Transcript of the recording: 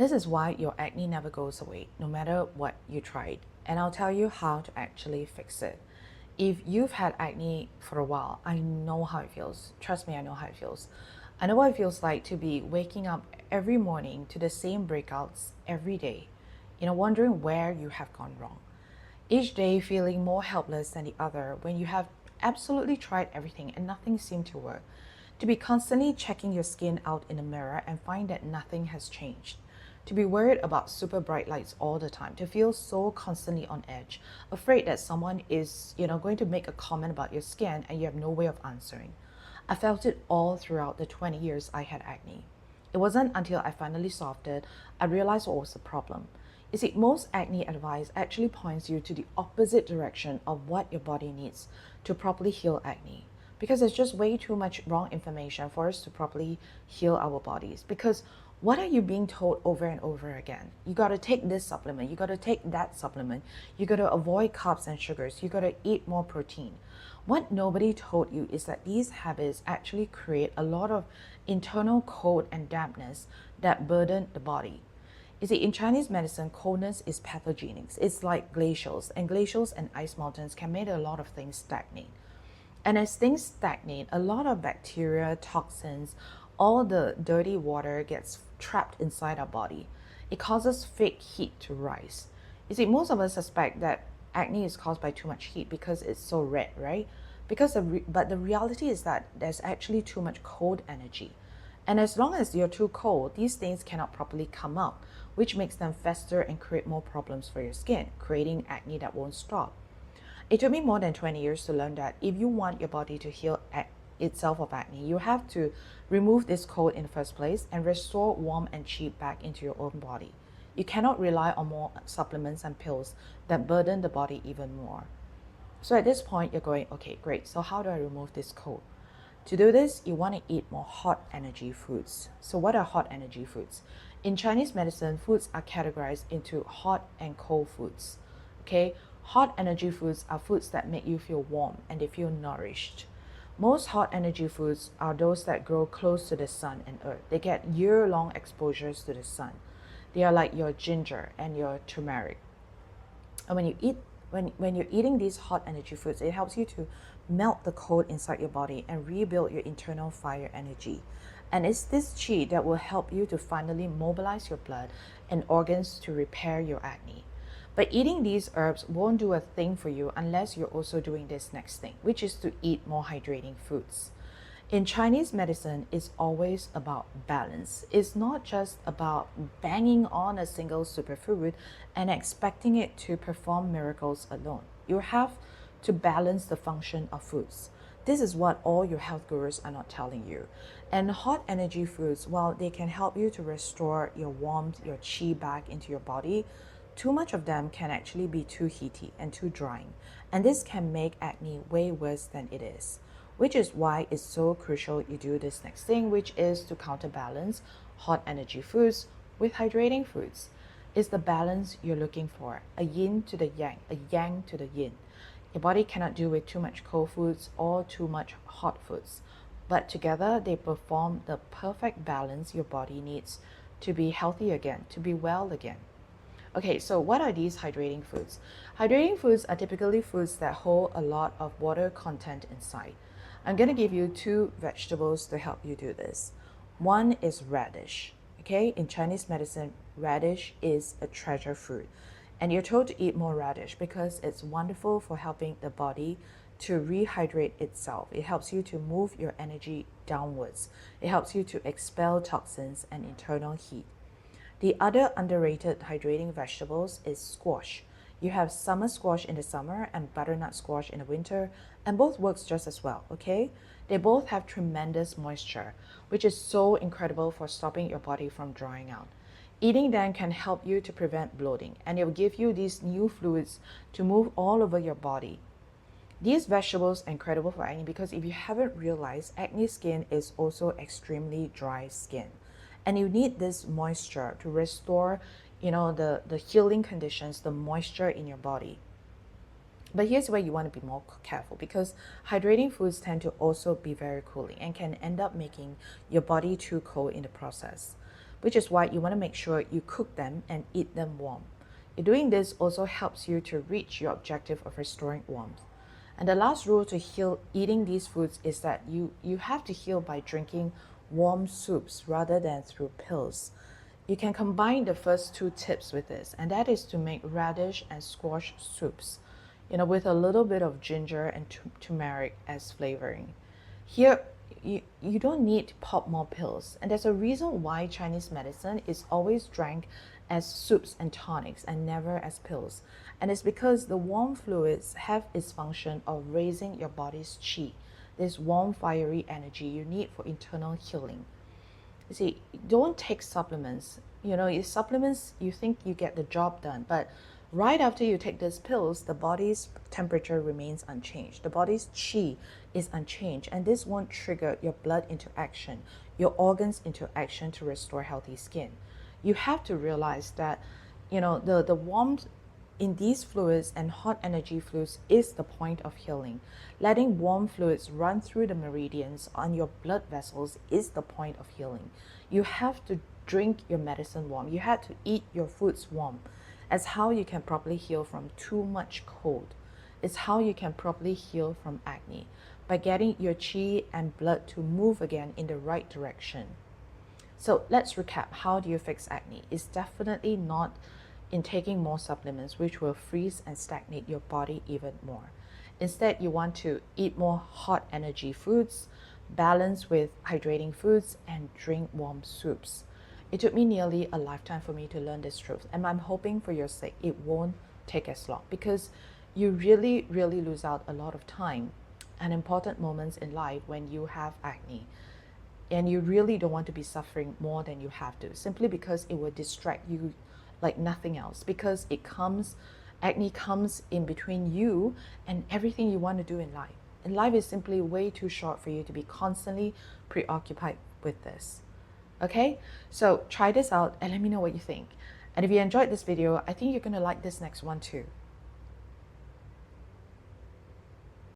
This is why your acne never goes away, no matter what you tried. And I'll tell you how to actually fix it. If you've had acne for a while, I know how it feels. Trust me, I know how it feels. I know what it feels like to be waking up every morning to the same breakouts every day, wondering where you have gone wrong. Each day feeling more helpless than the other when you have absolutely tried everything and nothing seemed to work. To be constantly checking your skin out in the mirror and find that nothing has changed. To be worried about super bright lights all the time. To feel so constantly on edge, afraid that someone is, going to make a comment about your skin and you have no way of answering. I felt it all throughout the 20 years I had acne. It wasn't until I finally solved it I realized what was the problem. You see, most acne advice actually points you to the opposite direction of what your body needs to properly heal acne. Because there's just way too much wrong information for us to properly heal our bodies. Because what are you being told over and over again? You got to take this supplement, you got to take that supplement, you got to avoid carbs and sugars, you got to eat more protein. What nobody told you is that these habits actually create a lot of internal cold and dampness that burden the body. You see, in Chinese medicine, coldness is pathogenic. It's like glaciers, and glaciers and ice mountains can make a lot of things stagnate. And as things stagnate, a lot of bacteria, toxins, all the dirty water gets trapped inside our body. It causes fake heat to rise. You see, most of us suspect that acne is caused by too much heat because it's so red, right? But the reality is that there's actually too much cold energy. And as long as you're too cold, these things cannot properly come up, which makes them fester and create more problems for your skin, creating acne that won't stop. It took me more than 20 years to learn that if you want your body to heal itself of acne, you have to remove this cold in the first place and restore warm and cheap back into your own body. You cannot rely on more supplements and pills that burden the body even more. So at this point, you're going, okay, great. So how do I remove this cold? To do this, you want to eat more hot energy foods. So what are hot energy foods? In Chinese medicine, foods are categorized into hot and cold foods. Okay, hot energy foods are foods that make you feel warm and they feel nourished. Most hot energy foods are those that grow close to the sun and earth. They get year-long exposures to the sun. They are like your ginger and your turmeric. And when you're eating these hot energy foods, it helps you to melt the cold inside your body and rebuild your internal fire energy. And it's this chi that will help you to finally mobilize your blood and organs to repair your acne. But eating these herbs won't do a thing for you unless you're also doing this next thing, which is to eat more hydrating foods. In Chinese medicine, it's always about balance. It's not just about banging on a single superfood and expecting it to perform miracles alone. You have to balance the function of foods. This is what all your health gurus are not telling you. And hot energy foods, while they can help you to restore your warmth, your qi back into your body, too much of them can actually be too heaty and too drying. And this can make acne way worse than it is, which is why it's so crucial you do this next thing, which is to counterbalance hot energy foods with hydrating foods. It's the balance you're looking for, a yin to the yang, a yang to the yin. Your body cannot do with too much cold foods or too much hot foods, but together they perform the perfect balance your body needs to be healthy again, to be well again. Okay, so what are these hydrating foods? Hydrating foods are typically foods that hold a lot of water content inside. I'm going to give you two vegetables to help you do this. One is radish. Okay, in Chinese medicine, radish is a treasure fruit. And you're told to eat more radish because it's wonderful for helping the body to rehydrate itself. It helps you to move your energy downwards. It helps you to expel toxins and internal heat. The other underrated hydrating vegetables is squash. You have summer squash in the summer and butternut squash in the winter, and both works just as well, okay? They both have tremendous moisture, which is so incredible for stopping your body from drying out. Eating them can help you to prevent bloating, and it will give you these new fluids to move all over your body. These vegetables are incredible for acne because if you haven't realized, acne skin is also extremely dry skin. And you need this moisture to restore, the healing conditions, the moisture in your body. But here's where you want to be more careful because hydrating foods tend to also be very cooling and can end up making your body too cold in the process. which is why you want to make sure you cook them and eat them warm. Doing this also helps you to reach your objective of restoring warmth. And the last rule to heal eating these foods is that you have to heal by drinking warm soups rather than through pills. You can combine the first two tips with this, and that is to make radish and squash soups, with a little bit of ginger and turmeric as flavoring. Here, you don't need to pop more pills, and there's a reason why Chinese medicine is always drank as soups and tonics and never as pills. And it's because the warm fluids have its function of raising your body's qi, this warm, fiery energy you need for internal healing. You see, don't take supplements. Supplements, you think you get the job done, but right after you take these pills, the body's temperature remains unchanged. The body's qi is unchanged, and this won't trigger your blood into action, your organs into action to restore healthy skin. You have to realize that, the warmth in these fluids and hot energy fluids is the point of healing. Letting warm fluids run through the meridians on your blood vessels is the point of healing. You have to drink your medicine warm. You have to eat your foods warm. As how you can properly heal from too much cold. It's how you can properly heal from acne, by getting your qi and blood to move again in the right direction. So let's recap. How do you fix acne? It's definitely not in taking more supplements, which will freeze and stagnate your body even more. Instead, you want to eat more hot energy foods, balance with hydrating foods, and drink warm soups. It took me nearly a lifetime for me to learn this truth, and I'm hoping for your sake it won't take as long, because you really, really lose out a lot of time and important moments in life when you have acne. And you really don't want to be suffering more than you have to, simply because it will distract you like nothing else, because acne comes in between you and everything you want to do in life. And life is simply way too short for you to be constantly preoccupied with this. Okay, so try this out and let me know what you think. And if you enjoyed this video, I think you're going to like this next one too.